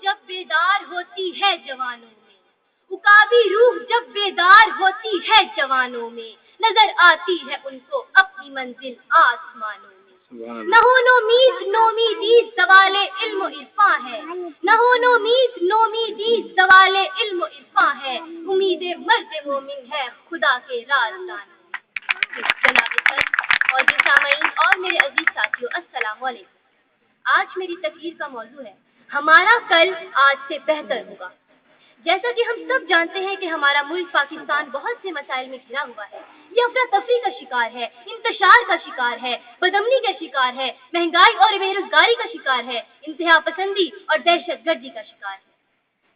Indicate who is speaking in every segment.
Speaker 1: जब बेदार होती है जवानों में, उकाबी रूह जब बेदार होती है जवानों में, नजर आती है उनको अपनी मंजिल आसमानों में। नोमीद नोमीदी सवाले इल्म इरफा है, नोमीद नोमीदी सवाले इल्म इरफा है, उम्मीदे मर्द मोमिन है खुदा के राज़दान। जनाब सर और सामीन और मेरे अजीज साथियों, अस्सलाम वालेकुम। आज मेरी तकरीर का मौजू है हमारा कल आज से बेहतर होगा। जैसा कि हम सब जानते हैं कि हमारा मुल्क पाकिस्तान बहुत से मसाइल में घिरा हुआ है। ये अफरा तफरी का शिकार है, इंतशार का शिकार है, बदअमनी का शिकार है, महंगाई और बेरोजगारी का शिकार है, इंतहा पसंदी और दहशत गर्दी का शिकार है।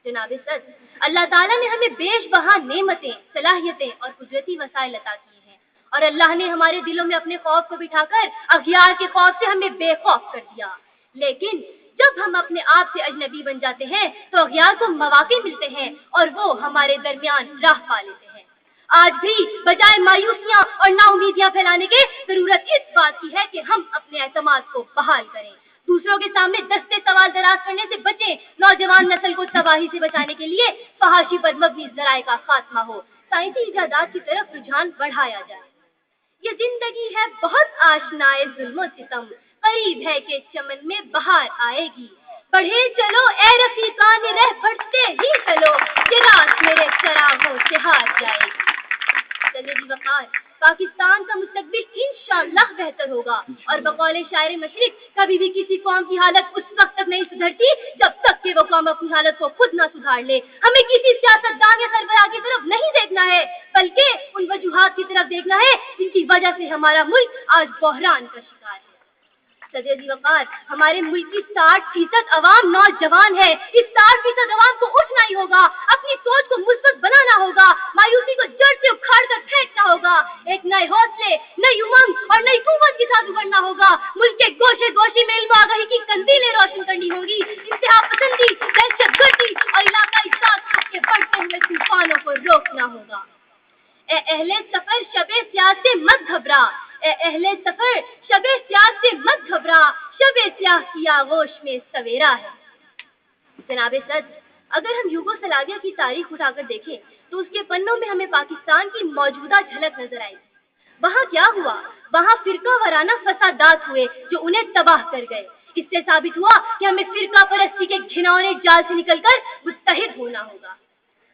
Speaker 1: जनाब सर, अल्लाह ताला ने हमें बेशबहा नेमतें, सलाहियतें और कुदरती वसाइल अता की हैं, और अल्लाह ने हमारे दिलों में अपने खौफ को बिठाकर अगियार के खौफ से हमें बेखौफ कर दिया। लेकिन जब हम अपने आप से अजनबी बन जाते हैं तो अगियार को मौके मिलते हैं और वो हमारे दरमियान राह पा लेते हैं। आज भी बजाय मायूसियां और नाउमीदियां फैलाने के जरूरत इस बात की है कि हम अपने एतमाद को बहाल करें, दूसरों के सामने दस्ते सवाल दराज करने से बचें, नौजवान नस्ल को तबाही से बचाने के लिए फहाशी पर मबनी ज़राए का खात्मा हो, साइंसी इजादात की तरफ रुझान बढ़ाया जाए। ये जिंदगी है बहुत आशनाए जुल्म सितम, करीब है कि चमन में बहार आएगी। बढ़े चलो ए रफीकान रह बढ़ते ही चलो, ये रात मेरे चरागों से हार जाएगी। चलिए वकार, पाकिस्तान का मुस्तकबिल इंशाअल्लाह बेहतर होगा, और बकौले शायर मशरिक, कभी भी किसी कौम की हालत उस वक्त तक नहीं सुधरती जब तक कि वो कौम अपनी हालत को खुद ना सुधार ले। हमें किसी सियासतदान या सरबराह की तरफ नहीं देखना है, बल्कि उन वजूहात की तरफ देखना है जिनकी वजह से हमारा मुल्क आज बहरान का शिकार है। सदी वकार, हमारे मुल्क की 60% अवाम नौजवान है। इस 60% अवाम को उठना ही होगा, अपनी सोच को मुस्बत बनाना होगा, मायूसी को जड़ से उखाड़ कर फेंकना होगा, एक नए हौसले, नई उमंग और नई कुव्वत के साथ उभरना होगा। मुल्क के गोशे गोशी में इल्म आगाही की कंदीलें रोशन करनी होगी, इंतहा पसंदी, दहशतगर्दी और इलाकाई साथ के बढ़ते हुए तूफानों को रोकना होगा। ए अहले सफर शबे स्याह से मत घबरा, ए अहले सफर शबे स्याह से मत घबरा, शबे स्याह की आगोश में सवेरा है। जनाबे सद, अगर हम यूगोस्लाविया की तारीख उठाकर देखें तो उसके पन्नों में हमें पाकिस्तान की मौजूदा झलक नजर आएगी। वहाँ क्या हुआ? वहाँ फिरका वराना फसादात हुए जो उन्हें तबाह कर गए। इससे साबित हुआ कि हमें फिरका परस्ती के घिनौने जाल से निकलकर मुत्तहिद होना होगा।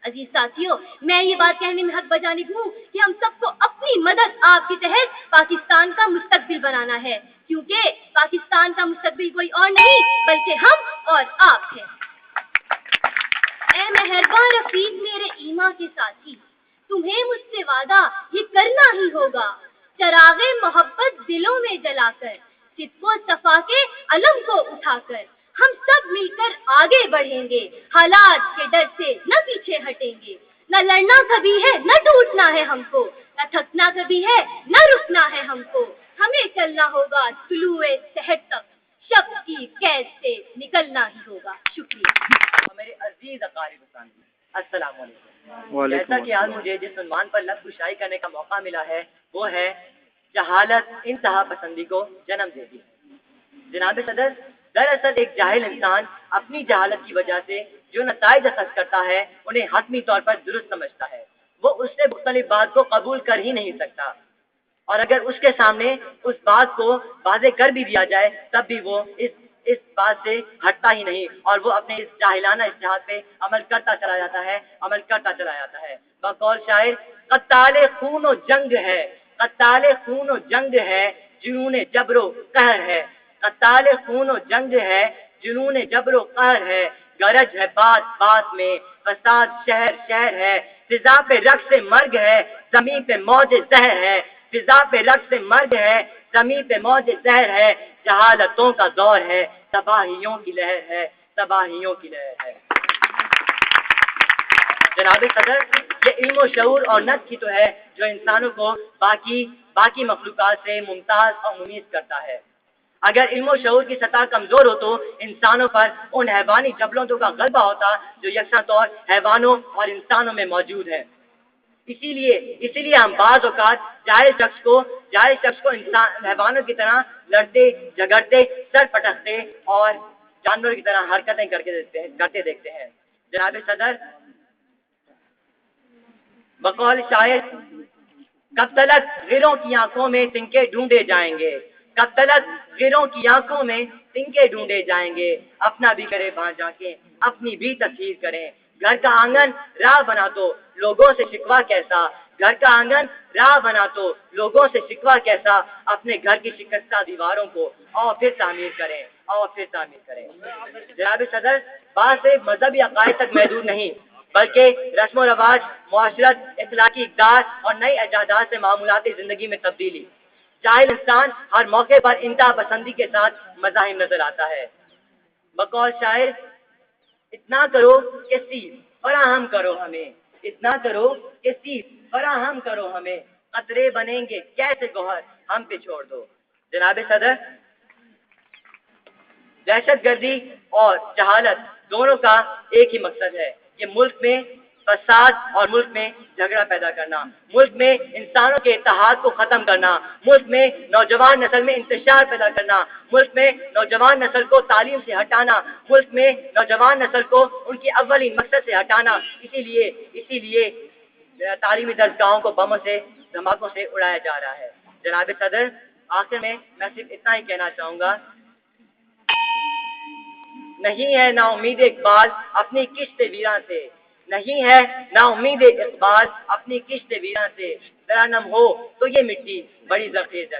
Speaker 1: अजीज साथियों, मैं ये बात कहने में हक बजानिब हूँ कि हम सबको अपनी मदद आपके तहत पाकिस्तान का मुस्तकबिल बनाना है, क्योंकि पाकिस्तान का मुस्तकबिल कोई और नहीं बल्कि हम और आप हैं। ए मेहरबान रफीक मेरे ईमा के साथी, तुम्हें मुझसे वादा ये करना ही होगा, चरागे मोहब्बत दिलों में जलाकर, सिद्को सफा के अलम को उठाकर, हम सब मिलकर आगे बढ़ेंगे, हालात के डर से न पीछे हटेंगे। न लड़ना कभी है न टूटना है हमको, न थकना कभी है न रुकना है हमको, हमें चलना होगा तुलुए सहर तक, शब्द की कैद से निकलना ही होगा। शुक्रिया।
Speaker 2: मेरे अजीज अकारिब, अस्सलाम वालेकुम। जैसा कि आज मुझे जिस उन्वान पर लफ्ज़ कुशाई करने का मौका मिला है वो है जहालत इंतहा पसंदी को जन्म देती है। जनाब सदर, दरअसल एक जाहिल इंसान अपनी जहालत की वजह से जो नताइज अखज़ करता है उन्हें हतमी तौर पर दुरुस्त समझता है। वो उससे मुख्तलिफ बात को कबूल कर ही नहीं सकता, और अगर उसके सामने उस बात को वाज़े कर भी दिया जाए तब भी वो इस बात से हटता ही नहीं, और वो अपने इस जाहिलाना इज्तिहाद पे अमल करता चला जाता है। बकौल शायर, कत्ताले खून व जंग है, कत्ताले खून व जंग है, जुनून जबरो कहर है, कत्ताले खून व जंग है, जुनून जबरो कहर है, गरज है बात बात में, फसाद शहर शहर है, फिजा पे रक्स से मर्ग है, जमीन पे मौज जहर है, फिजा पे रक्स से मर्ग है, जमीन पे मौज जहर है, जहालतों का दौर है, तबाहियों की लहर है, तबाहियों की लहर है। जनाब सदर, ये इल्म शऊर और नज़्म की तो है जो इंसानों को बाकी मखलूकात से मुमताज और मुमीज करता है। अगर इल्म शऊर की सतह कमजोर हो तो इंसानों पर उन हैवानी जबलों का गलबा होता जो यकसा तौर हैवानों और इंसानों में मौजूद है। इसीलिए हम बाज़ औक़ात जाहिल शख्स को इंसान हैवानों की तरह लड़ते झगड़ते सर पटकते और جانوروں کی طرح حرکتیں کرتے دیکھتے ہیں۔ جناب صدر، بقول شاعر، کب تلک غیروں کی آنکھوں میں تنکے ڈھونڈے جائیں گے، کب تلک غیروں کی آنکھوں میں تنکے ڈھونڈے جائیں گے، اپنا بھی کرے وہاں جا کے اپنی بھی تصویر کریں، گھر کا آنگن راہ بنا تو لوگوں سے شکوا کیسا، گھر کا آنگن راہ بنا تو لوگوں سے شکوا کیسا، اپنے گھر کی شکستہ دیواروں کو اور پھر تعمیر کریں، اور پھر تعمیر کریں۔ جناب صدر، بات صرف مذہبی عقائد تک محدود نہیں، بلکہ رسم و رواج، معاشرت، اخلاقی اقدار اور نئی ایجادات سے معمولاتی زندگی میں تبدیلی۔ جاہل انسان ہر موقع پر انتہا پسندی کے ساتھ مزاحم نظر آتا ہے۔ بقول شاعر، اتنا کرو کہ سیب فراہم کرو ہمیں، اتنا کرو کہ سیب فراہم کرو ہمیں، قطرے بنیں گے کیسے گوہر ہم پہ چھوڑ دو۔ جناب صدر، دہشت گردی اور جہالت دونوں کا ایک ہی مقصد ہے کہ ملک میں فساد اور ملک میں جھگڑا پیدا کرنا، ملک میں انسانوں کے اتحاد کو ختم کرنا، ملک میں نوجوان نسل میں انتشار پیدا کرنا، ملک میں نوجوان نسل کو تعلیم سے ہٹانا، ملک میں نوجوان نسل کو ان کی اولین مقصد سے ہٹانا۔ اسی لیے تعلیمی درسگاہوں کو بموں سے، دھماکوں سے اڑایا جا رہا ہے۔ جناب صدر، آخر میں صرف اتنا ہی کہنا چاہوں گا، نہیں ہے نا امید اقبال اپنی کشت ویراں سے، نہیں ہے نا امید اقبال اپنی کشت ویراں سے، ذرا نم ہو تو یہ مٹی بڑی زرخیز ہے۔